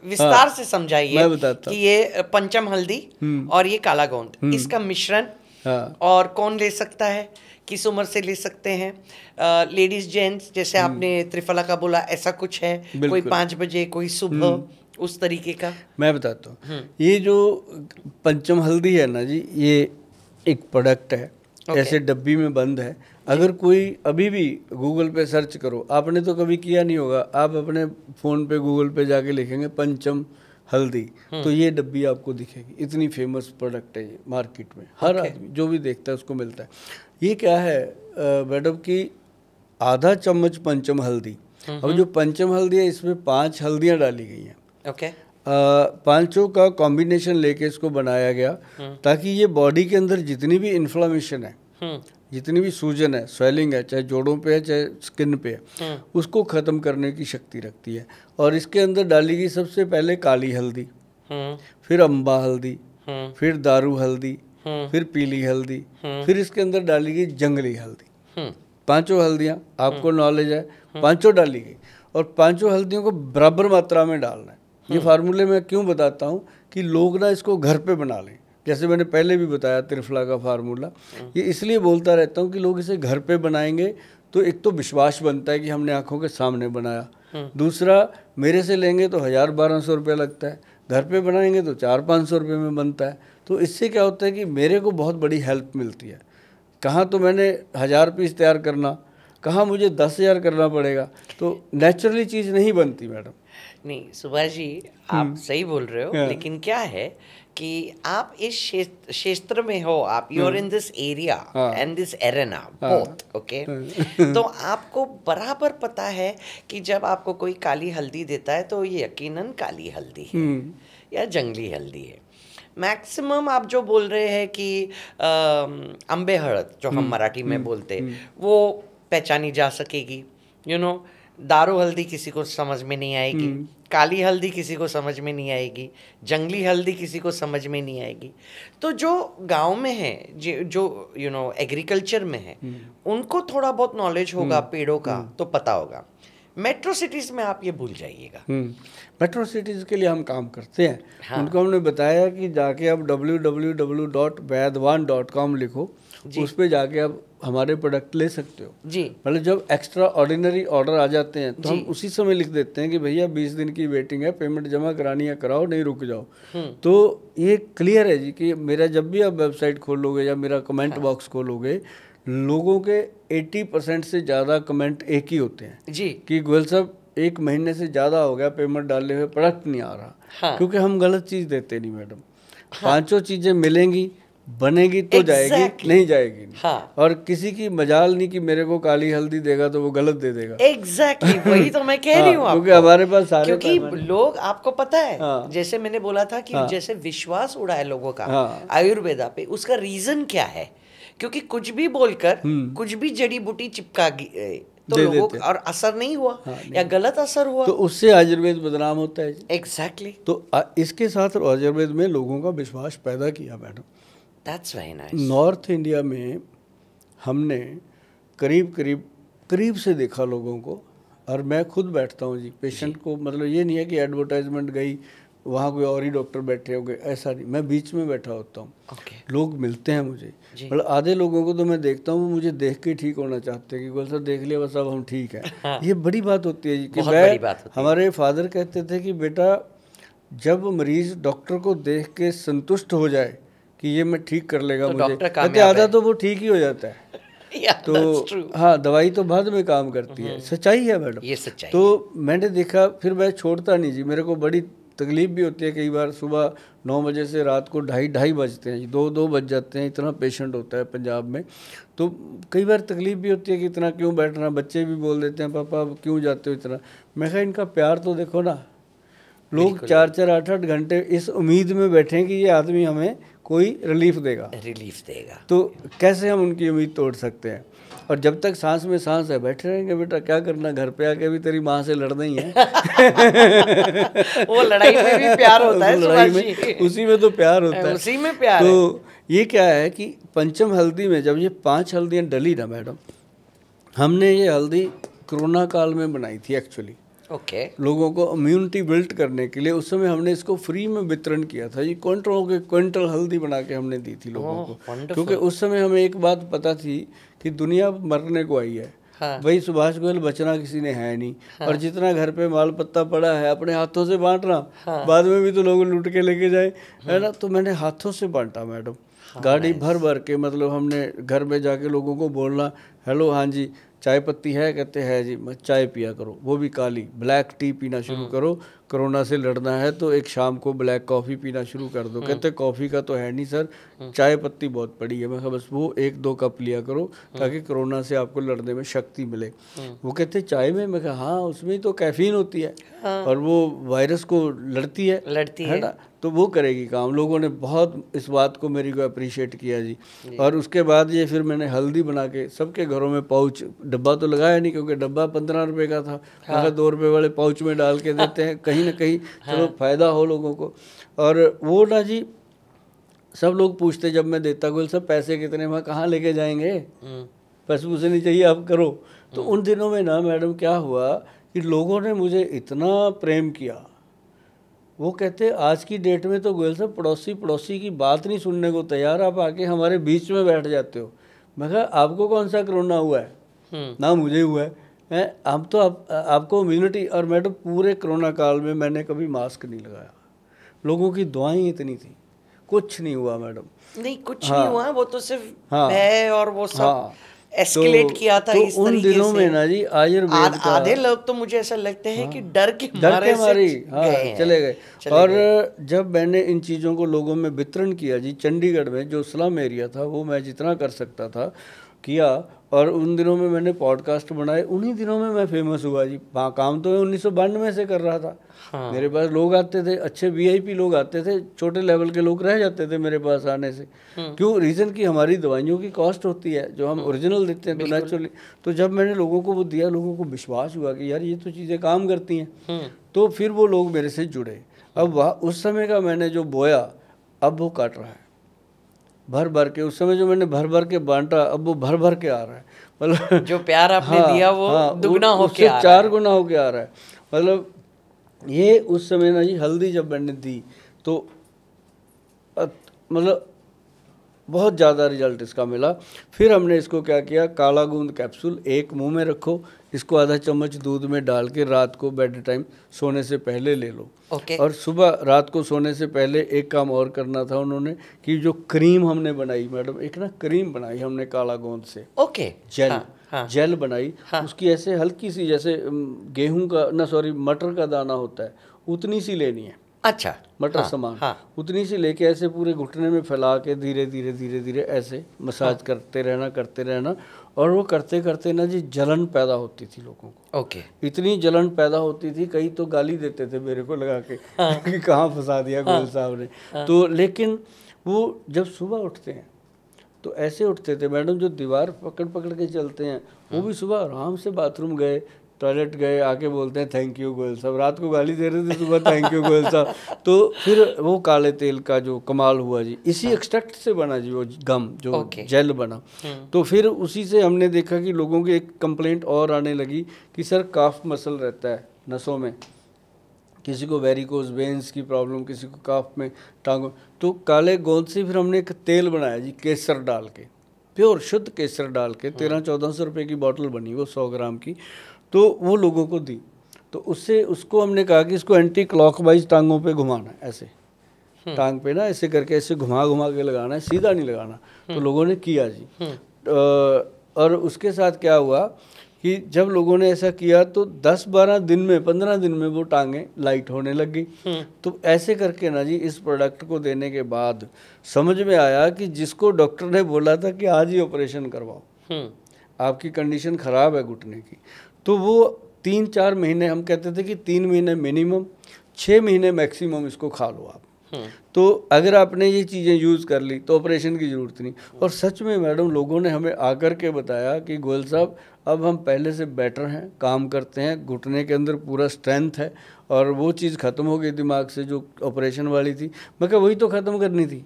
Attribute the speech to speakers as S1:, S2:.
S1: विस्तार से समझाइए
S2: मैं बताता
S1: कि ये पंचम हल्दी और ये काला गोंद, इसका मिश्रण और कौन ले सकता है, किस उम्र से ले सकते हैं, लेडीज जेंट्स, जैसे आपने त्रिफला का बोला, ऐसा कुछ है, कोई 5 बजे, कोई सुबह, उस तरीके का।
S2: मैं बताता हूँ। ये जो पंचम हल्दी है ना जी, ये एक प्रोडक्ट है, ऐसे डब्बी में बंद है। अगर कोई अभी भी गूगल पे सर्च करो, आपने तो कभी किया नहीं होगा, आप अपने फ़ोन पे गूगल पे जाके लिखेंगे पंचम हल्दी, तो ये डब्बी आपको दिखेगी। इतनी फेमस प्रोडक्ट है ये मार्केट में, हर आदमी जो भी देखता है उसको मिलता है। ये क्या है मैडम की, आधा चम्मच पंचम हल्दी। अब जो पंचम हल्दी है इसमें 5 हल्दियाँ डाली गई हैं।
S1: ओके।
S2: पांचों का कॉम्बिनेशन लेके इसको बनाया गया ताकि ये बॉडी के अंदर जितनी भी इन्फ्लामेशन है, जितनी भी सूजन है, स्वेलिंग है, चाहे जोड़ों पे है चाहे स्किन पे है, उसको ख़त्म करने की शक्ति रखती है। और इसके अंदर डाली गई सबसे पहले काली हल्दी, फिर अम्बा हल्दी, फिर दारू हल्दी, फिर पीली हल्दी, फिर इसके अंदर डाली गई जंगली हल्दी। 5 हल्दियाँ आपको नॉलेज है, 5 डाली गई और 5 हल्दियों को बराबर मात्रा में डालना है। ये फार्मूले मैं क्यों बताता हूँ कि लोग ना इसको घर पे बना लें, जैसे मैंने पहले भी बताया त्रिफला का फार्मूला। ये इसलिए बोलता रहता हूँ कि लोग इसे घर पे बनाएंगे तो एक तो विश्वास बनता है कि हमने आंखों के सामने बनाया, दूसरा मेरे से लेंगे तो 1000-1200 रुपये लगता है, घर पे बनाएंगे तो 400-500 रुपये में बनता है। तो इससे क्या होता है कि मेरे को बहुत बड़ी हेल्प मिलती है। कहाँ तो मैंने 1000 पीस तैयार करना, कहाँ मुझे 10,000 करना पड़ेगा, तो नेचुरली चीज़ नहीं बनती मैडम।
S1: नहीं सुभाष जी, आप सही बोल रहे हो, लेकिन क्या है कि आप इस क्षेत्र में हो, आप you are in this area and this arena both, okay. तो आपको बराबर पता है कि जब आपको कोई काली हल्दी देता है तो ये यकीनन काली हल्दी है या जंगली हल्दी है। मैक्सिमम आप जो बोल रहे हैं कि अम्बे हळद, जो हम मराठी में बोलते हैं, वो पहचानी जा सकेगी, यू नो। दारू हल्दी किसी को समझ में नहीं आएगी, काली हल्दी किसी को समझ में नहीं आएगी, जंगली हल्दी किसी को समझ में नहीं आएगी। तो जो गांव में है, जो यू नो एग्रीकल्चर में है, उनको थोड़ा बहुत नॉलेज होगा पेड़ों का, तो पता होगा। मेट्रो सिटीज में आप ये भूल जाइएगा।
S2: मेट्रो सिटीज के लिए हम काम करते हैं। उनको हमने बताया कि जाके आप www.vaidwan.com लिखो, उस पे जाके आप हमारे प्रोडक्ट ले सकते हो
S1: जी।
S2: मतलब जब एक्स्ट्रा ऑर्डिनरी ऑर्डर आ जाते हैं तो हम उसी समय लिख देते हैं कि भैया 20 दिन की वेटिंग है, पेमेंट जमा करानी है कराओ, नहीं रुक जाओ। तो ये क्लियर है जी कि मेरा जब भी आप वेबसाइट खोलोगे या मेरा कमेंट बॉक्स खोलोगे, लोगों के 80% से ज़्यादा कमेंट एक ही होते हैं
S1: जी
S2: कि गोयल साहब 1 महीने से ज़्यादा हो गया पेमेंट डाले हुए, प्रोडक्ट नहीं आ रहा। क्योंकि हम गलत चीज़ देते नहीं मैडम। 5 चीज़ें मिलेंगी, बनेगी तो जाएगी, नहीं जाएगी नहीं। और किसी की मजाल नहीं कि मेरे को काली हल्दी देगा तो वो गलत दे देगा।
S1: एग्जैक्टली वही तो मैं कह रही हूँ
S2: क्योंकि हमारे पास सारे,
S1: क्योंकि लोग, आपको पता है, जैसे मैंने बोला था कि जैसे विश्वास उड़ा है लोगों का आयुर्वेदा पे, उसका रीजन क्या है? क्योंकि कुछ भी बोलकर कुछ भी जड़ी बूटी चिपका तो लोगों को और असर नहीं हुआ या गलत असर हुआ,
S2: तो उससे आयुर्वेद बदनाम होता है।
S1: एग्जैक्टली।
S2: तो इसके साथ आयुर्वेद में लोगों का विश्वास पैदा किया madam.
S1: That's very nice.
S2: North India में हमने करीब से देखा लोगों को, और मैं खुद बैठता हूँ जी पेशेंट को, मतलब ये नहीं है कि एडवर्टाइजमेंट गई वहाँ कोई और ही डॉक्टर बैठे हो गए, ऐसा नहीं, मैं बीच में बैठा होता हूँ। लोग मिलते हैं मुझे, मतलब आधे लोगों को तो मैं देखता हूँ मुझे देख के ठीक होना चाहते हैं कि गोल सर देख लिया बस अब हम ठीक है। ये बड़ी बात होती है जी कि हमारे फादर कहते थे कि बेटा जब मरीज डॉक्टर को देख के संतुष्ट हो जाए कि ये मैं ठीक कर लेगा तो मुझे, कहते आधा तो वो ठीक ही हो जाता है। तो हाँ, दवाई तो बाद में काम करती है। सच्चाई है मैडम,
S1: ये सच्चाई।
S2: तो मैंने देखा, फिर मैं छोड़ता नहीं जी। मेरे को बड़ी तकलीफ भी होती है, कई बार सुबह 9 बजे से रात को 2:30 बजते हैं, 2 बज जाते हैं, इतना पेशेंट होता है पंजाब में। तो कई बार तकलीफ भी होती है कि इतना क्यों बैठना, बच्चे भी बोल देते हैं पापा क्यों जाते हो इतना। मैं कहा इनका प्यार तो देखो ना, लोग 4-4, 8-8 घंटे इस उम्मीद में बैठे हैं कि ये आदमी हमें कोई रिलीफ देगा। तो कैसे हम उनकी उम्मीद तोड़ सकते हैं? और जब तक सांस में सांस है बैठे रहेंगे। बेटा क्या करना, घर पे आके भी तेरी माँ से लड़ना ही है।
S1: वो लड़ाई में भी प्यार होता है,
S2: लड़ाई में, उसी में तो प्यार होता है,
S1: उसी में प्यार
S2: तो ये क्या है कि पंचम हल्दी में जब ये 5 हल्दियाँ डली ना मैडम, हमने ये हल्दी कोरोना काल में बनाई थी एक्चुअली।
S1: ओके।
S2: लोगों को इम्यूनिटी बिल्ड करने के लिए उस समय हमने इसको फ्री में वितरण किया था जी। क्विंटल हल्दी बना के हमने दी थी लोगों को, क्योंकि उस समय हमें एक बात पता थी कि दुनिया मरने को आई है।
S1: हाँ।
S2: भाई सुभाष गोयल बचना किसी ने है नहीं। हाँ। और जितना घर पे माल पत्ता पड़ा है अपने हाथों से बांटना। हाँ। बाद में भी तो लोग लूट के लेके जाए, है ना। तो मैंने हाथों से बांटा मैडम। हाँ, गाड़ी भर भर के, मतलब हमने घर में जाके लोगों को बोलना, हेलो हाँ जी चाय पत्ती है, कहते हैं जी, मैं चाय पिया करो, वो भी काली, ब्लैक टी पीना शुरू करो, कोरोना से लड़ना है तो एक शाम को ब्लैक कॉफ़ी पीना शुरू कर दो। कहते कॉफ़ी का तो है नहीं सर, चाय पत्ती बहुत पड़ी है। मैं कहा बस वो 1-2 कप लिया करो ताकि कोरोना से आपको लड़ने में शक्ति मिले। वो कहते चाय में, मैं कहा हाँ उसमें तो कैफीन होती है। हाँ। और वो वायरस को लड़ती है ना, तो वो करेगी काम। लोगों ने बहुत इस बात को मेरी को अप्रिशिएट किया जी। और उसके बाद ये फिर मैंने हल्दी बना के सबके घरों में पाउच, डब्बा तो लगाया नहीं क्योंकि डब्बा 15 रुपये का था। हाँ। 2 रुपये वाले पाउच में डाल के देते हैं, कहीं ना कहीं चलो फ़ायदा हो लोगों को। और वो ना जी सब लोग पूछते जब मैं देता, गोयल सब पैसे कितने, मैं कहाँ लेके जाएंगे, पैसे मुझे नहीं चाहिए आप करो। तो उन दिनों में ना मैडम क्या हुआ कि लोगों ने मुझे इतना प्रेम किया। वो कहते आज की डेट में तो गोयल साहब पड़ोसी की बात नहीं सुनने को तैयार, आप आके हमारे बीच में बैठ जाते हो। मैं कहा आपको कौन सा कोरोना हुआ है, ना मुझे हुआ है, हम तो आपको इम्यूनिटी। और मैडम पूरे कोरोना काल में मैंने कभी मास्क नहीं लगाया, लोगों की दुआएं इतनी थी, कुछ नहीं हुआ मैडम।
S1: नहीं कुछ नहीं हुआ, वो तो सिर्फ भय और वो सब एस्केलेट किया था इस
S2: उन
S1: तरीके
S2: दिनों
S1: से।
S2: में ना जी आयुर्वेद का
S1: आधे लोग तो मुझे ऐसा लगता है कि डर के मारे
S2: चले गए। और जब मैंने इन चीज़ों को लोगों में वितरण किया जी, चंडीगढ़ में जो स्लम एरिया था वो मैं जितना कर सकता था किया। और उन दिनों में मैंने पॉडकास्ट बनाए, उन्हीं दिनों में मैं फेमस हुआ जी। काम तो मैं 1992 से कर रहा था। हाँ। मेरे पास लोग आते थे, अच्छे VIP लोग आते थे, छोटे लेवल के लोग रह जाते थे मेरे पास आने से। क्यों? रीज़न कि हमारी दवाइयों की कॉस्ट होती है, जो हम ओरिजिनल देते हैं तो नेचुरली। तो जब मैंने लोगों को वो दिया, लोगों को विश्वास हुआ कि यार ये तो चीज़ें काम करती हैं, तो फिर वो लोग मेरे से जुड़े। अब वह उस समय का मैंने जो बोया अब वो काट रहा है भर भर के। उस समय जो मैंने भर भर के बांटा अब वो भर भर के आ रहा है। मतलब
S1: जो प्यार आपने दिया वो दुगना होके आ रहा है,
S2: 4 गुना होके आ रहा है। मतलब ये उस समय ना जी हल्दी जब मैंने दी तो मतलब बहुत ज़्यादा रिजल्ट इसका मिला। फिर हमने इसको क्या किया, काला गूंद कैप्सूल एक मुंह में रखो, इसको आधा चम्मच दूध में डाल के रात को बेड टाइम सोने से पहले ले लो। और सुबह रात को सोने से पहले एक काम और करना था उन्होंने कि जो क्रीम हमने बनाई मैडम, एक ना क्रीम बनाई हमने काला गोंद से। जेल जेल बनाई। उसकी ऐसे हल्की सी जैसे गेहूं का ना सॉरी मटर का दाना होता है उतनी सी लेनी है।
S1: अच्छा।
S2: मटर समान उतनी सी लेके ऐसे पूरे घुटने में फैला के धीरे धीरे धीरे धीरे ऐसे मसाज करते रहना। और वो करते करते ना जी जलन पैदा होती थी लोगों को। इतनी जलन पैदा होती थी, कई तो गाली देते थे मेरे को लगा के कि कहाँ फंसा दिया गोयल साहब ने। तो लेकिन वो जब सुबह उठते हैं तो ऐसे उठते थे मैडम, जो दीवार पकड़ पकड़ के चलते हैं वो भी सुबह आराम से बाथरूम गए, टॉयलेट गए, आके बोलते हैं थैंक यू गोयल साहब। रात को गाली दे रहे थे, सुबह थैंक यू गोयल साहब। तो फिर वो काले तेल का जो कमाल हुआ जी, इसी एक्सट्रैक्ट से बना जी वो गम जो जेल बना। तो फिर उसी से हमने देखा कि लोगों की एक कंप्लेंट और आने लगी कि सर काफ मसल रहता है नसों में, किसी को वेरिकोज वेन्स की प्रॉब्लम, किसी को काफ में टांगों। तो काले गोंद से फिर हमने एक तेल बनाया जी, केसर डाल के, प्योर शुद्ध केसर डाल के 1300-1400 रुपये की बॉटल बनी वो 100 ग्राम की। तो वो लोगों को दी। तो उससे उसको हमने कहा कि इसको एंटी क्लॉकवाइज टांगों पे घुमाना है, ऐसे टांग पे ना ऐसे करके ऐसे घुमा घुमा के लगाना है, सीधा नहीं लगाना। तो लोगों ने किया जी। और उसके साथ क्या हुआ कि जब लोगों ने ऐसा किया तो 10-12 दिन में 15 दिन में वो टांगें लाइट होने लग गई। तो ऐसे करके ना जी इस प्रोडक्ट को देने के बाद समझ में आया कि जिसको डॉक्टर ने बोला था कि आज ही ऑपरेशन करवाओ, आपकी कंडीशन ख़राब है घुटने की, तो वो 3-4 महीने, हम कहते थे कि 3 महीने मिनिमम, 6 महीने मैक्सिमम इसको खा लो आप। तो अगर आपने ये चीज़ें यूज़ कर ली तो ऑपरेशन की ज़रूरत नहीं। और सच में मैडम लोगों ने हमें आकर के बताया कि गोयल साहब अब हम पहले से बेटर हैं, काम करते हैं, घुटने के अंदर पूरा स्ट्रेंथ है। और वो चीज़ ख़त्म हो गई दिमाग से जो ऑपरेशन वाली थी। मैं कहा वही तो ख़त्म करनी थी।